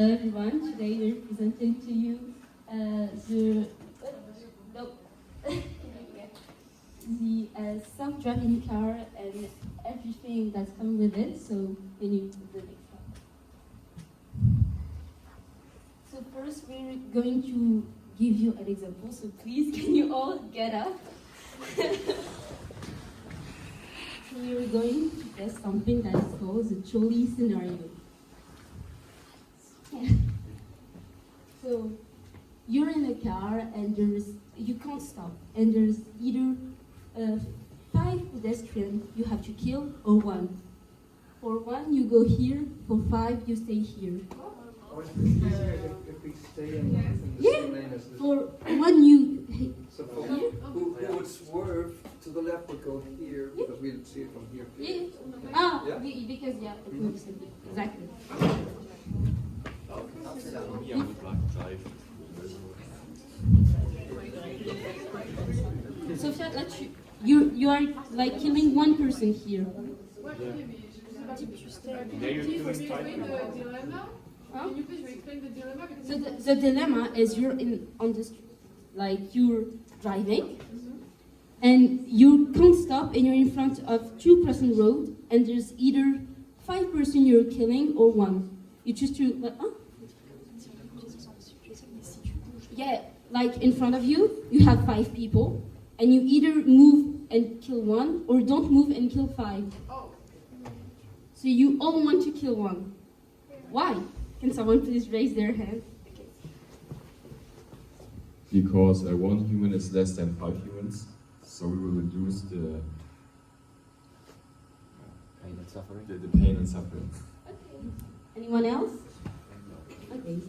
Hello everyone, today we're presenting to you the self-driving car and everything that's come with it. So can you put the next one? So first we're going to give you an example. So please can you all get up? So we're going to test something that is called the trolley scenario. So you're in a car and you can't stop, and there's either 5 pedestrians you have to kill or 1. For 1 you go here, for 5 you stay here. Or is it easier if we stay in the same lane as this? For 1 you So for who would swerve to the left would go here because we'll see it from here. Because it moves exactly. Sophia, you are like killing 1 person here. So the dilemma is you're on the street, like you're driving, and you can't stop, and you're in front of 2-person road, and there's either 5 person you're killing or 1. You choose to like in front of you, you have 5 people, and you either move and kill 1, or don't move and kill 5. So you all want to kill 1. Why? Can someone please raise their hand? Because 1 human is less than 5 humans, so we will reduce the pain and suffering. The pain and suffering. Okay. Anyone else? Okay.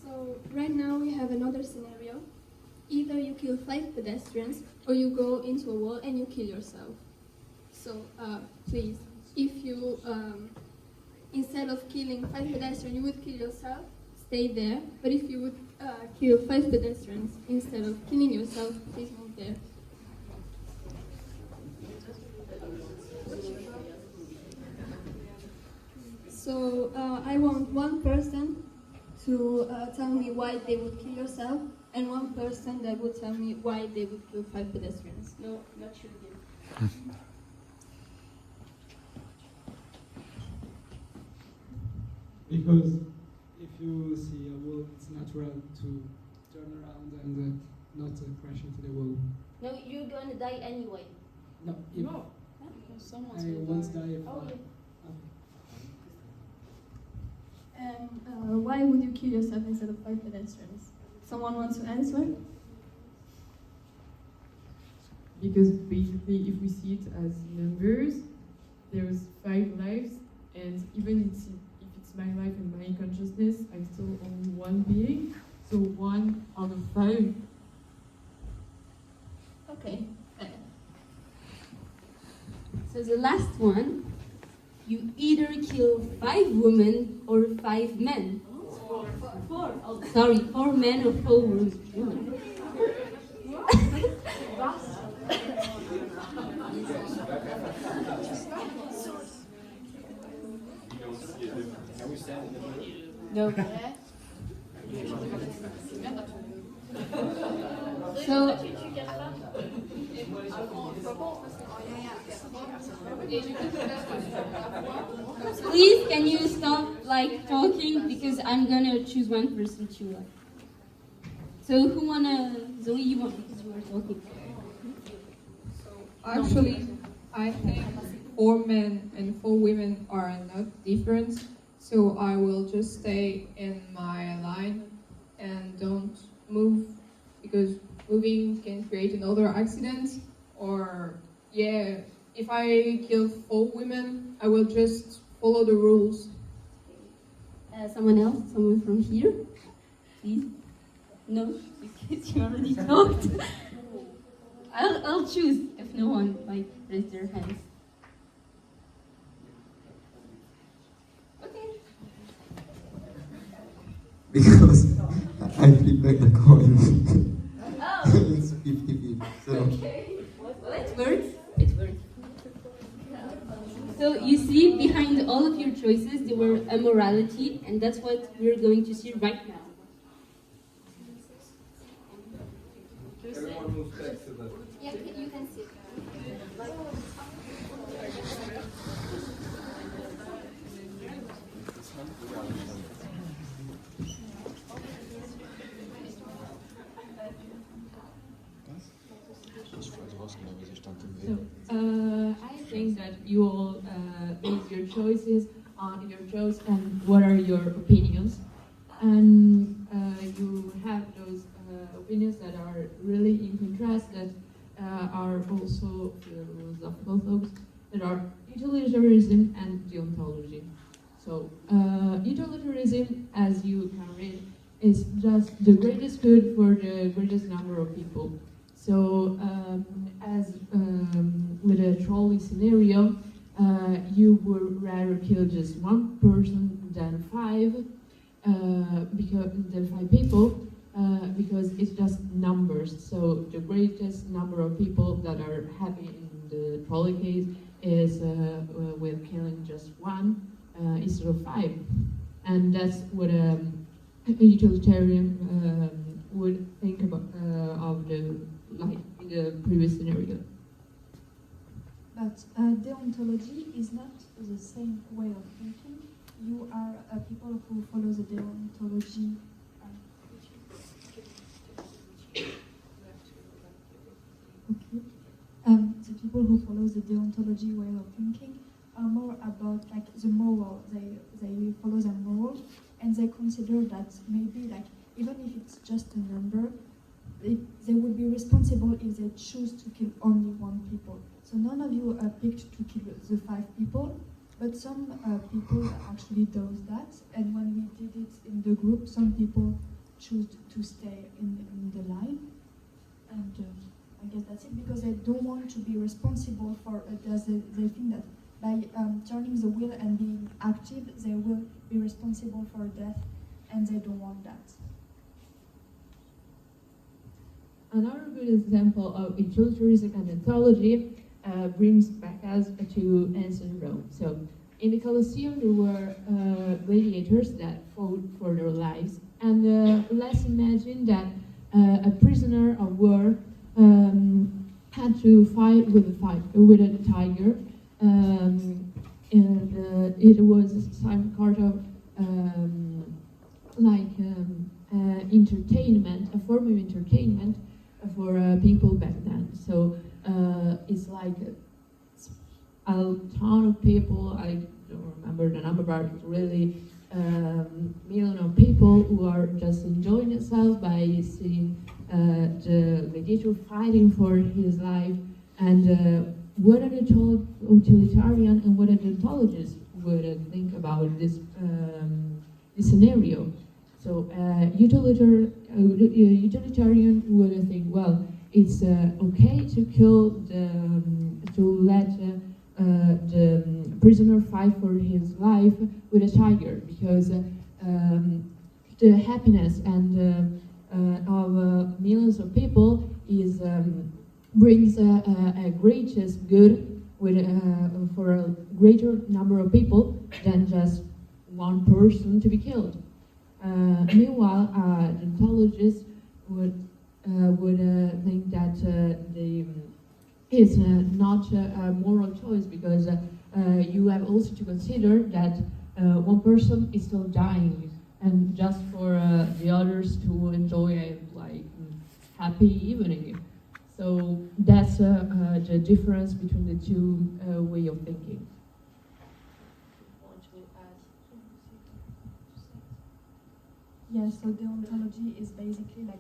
So right now we have another scenario. Either you kill 5 pedestrians or you go into a wall and you kill yourself. So please, if you instead of killing 5 pedestrians you would kill yourself, stay there. But if you would kill 5 pedestrians instead of killing yourself, please move there. So I want 1 person to tell me why they would kill yourself, and 1 person that would tell me why they would kill 5 pedestrians. No, not sure again. Because if you see a wall, it's natural to turn around and not crash into the wall. No, you're gonna die anyway. No, if Someone's I gonna once die. die if And why would you kill yourself instead of 5 pedestrians? Someone wants to answer? Because basically, if we see it as numbers, there's 5 lives, and even if it's my life and my consciousness, I'm still only 1 being, so 1 out of 5. Okay. So the last one, you either kill 5 women or 5 men. 4. Oh, sorry, 4 men or 4 women. No. So please, can you stop like talking, because I'm gonna choose 1 person to. So who wanna? Zoe, you want, because you were talking. Actually, I think 4 men and 4 women are not different, so I will just stay in my line and don't move, because moving can create another accident. Or if I kill 4 women, I will just follow the rules. Someone else? Someone from here? Please? No? Because you already talked. I'll choose if no one raise their hands. Okay. Because I flip back the coin. Oh. It's 50-50. So. Okay. Well, it works. It works. So you see behind all of your choices, they were a morality, and that's what we're going to see right now. Everyone moves back to the... Yeah, you can sit. So, I think that you all make your choices on your choice and what are your opinions. And you have those opinions that are really in contrast, that are also philosophical, that are utilitarianism and deontology. So, utilitarianism, as you can read, is just the greatest good for the greatest number of people. So, as with a trolley scenario, you would rather kill just one person than five, than five people, because it's just numbers. So the greatest number of people that are happy in the trolley case is with killing just one instead of five, and that's what a utilitarian would think about of the like in the previous scenario. But deontology is not the same way of thinking. You are people who follow the deontology. The people who follow the deontology way of thinking are more about like the moral. They follow the moral, and they consider that maybe like even if it's just a number, they would be responsible if they choose to kill only one people. So none of you picked to kill the five people, but some people actually does that. And when we did it in the group, some people choose to stay in the line. And I guess that's it, because they don't want to be responsible for they think that by turning the wheel and being active, they will be responsible for death, and they don't want that. Another good example of utilitarianism and deontology brings back us to ancient Rome. So, in the Colosseum, there were gladiators that fought for their lives, and let's imagine that a prisoner of war had to fight with a tiger, and it was some kind of entertainment, a form of entertainment for people back then. So it's like a ton of people, I don't remember the number, but really million of people who are just enjoying themselves by seeing the gladiator fighting for his life. And what a utilitarian and what a deontologist would think about this scenario. So utilitarian would think, well, it's okay to kill to let the prisoner fight for his life with a tiger, because the happiness and of millions of people is brings a greatest good with for a greater number of people than just one person to be killed. Meanwhile, deontologists would think that it's not a moral choice, because you have also to consider that one person is still dying, and just for the others to enjoy a happy evening. So that's the difference between the two way of thinking. Yeah, so deontology is basically like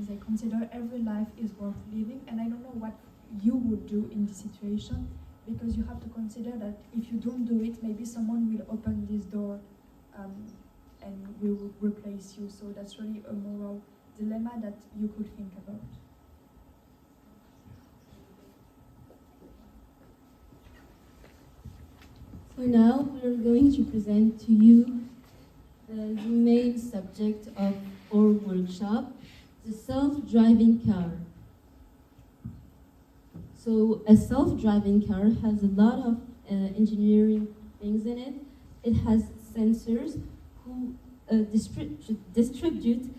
they consider every life is worth living, and I don't know what you would do in this situation, because you have to consider that if you don't do it, maybe someone will open this door and will replace you. So that's really a moral dilemma that you could think about. So now we're going to present to you the main subject of our workshop, the self-driving car. So a self-driving car has a lot of engineering things in it. It has sensors who distribute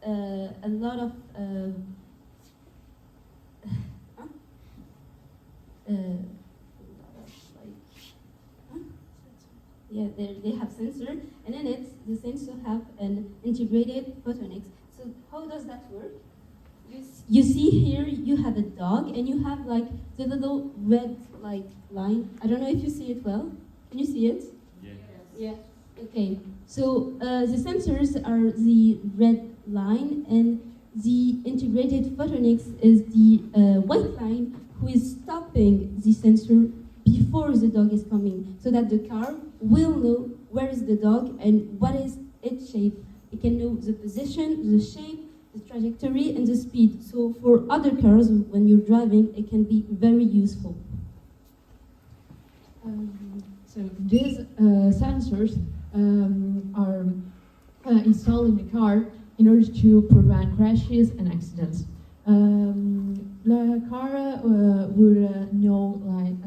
a lot of yeah, they have sensor, and in it, the sensor have an integrated photonics. So how does that work? You see here, you have a dog, and you have like the little red like line. I don't know if you see it well. Can you see it? Yeah. Yeah. Okay. So the sensors are the red line, and the integrated photonics is the white line, who is stopping the sensor before the dog is coming, so that the car will know where is the dog and what is its shape. It can know the position, the shape, the trajectory, and the speed. So for other cars, when you're driving, it can be very useful. So these sensors are installed in the car in order to prevent crashes and accidents. The car will know like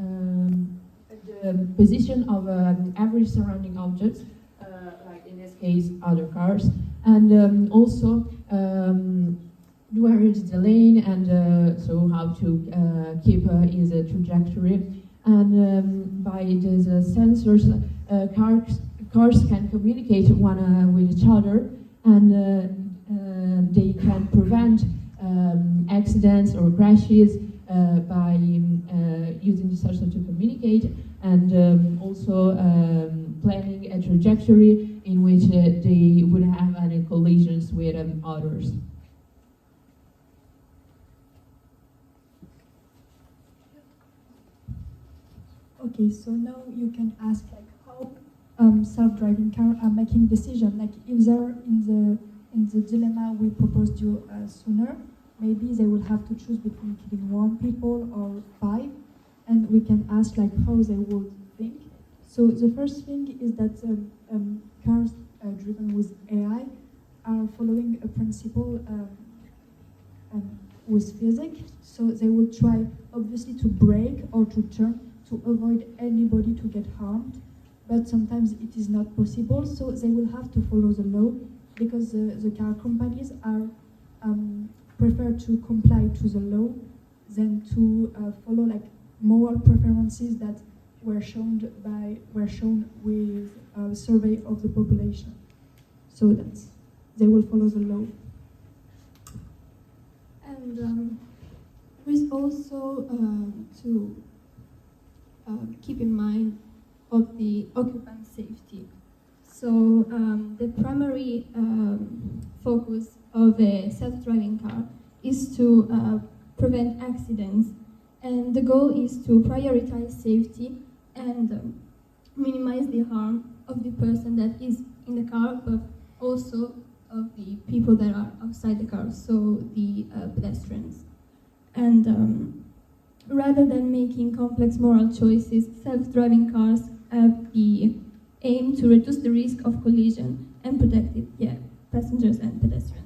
the position of every surrounding object, like in this case other cars, and also where is the lane, and so how to keep his trajectory. And by these sensors, cars can communicate one with each other, and they can prevent accidents or crashes by using the sensor to communicate, and also planning a trajectory in which they wouldn't have any collisions with others. Okay, so now you can ask like how self-driving cars are making decisions. Like if they're in the dilemma we proposed you sooner, maybe they will have to choose between killing 1 people or 5, and we can ask like how they would think. So the first thing is that cars driven with AI are following a principle with physics. So they will try obviously to brake or to turn to avoid anybody to get harmed, but sometimes it is not possible, so they will have to follow the law, because the car companies are prefer to comply to the law than to follow like moral preferences that were shown with a survey of the population. So that's they will follow the law. And there is also to keep in mind of the occupant safety. So the primary focus of a self-driving car is to prevent accidents, and the goal is to prioritize safety and minimize the harm of the person that is in the car, but also of the people that are outside the car, so the pedestrians. And rather than making complex moral choices, self-driving cars have the aim to reduce the risk of collision and protect passengers and pedestrians.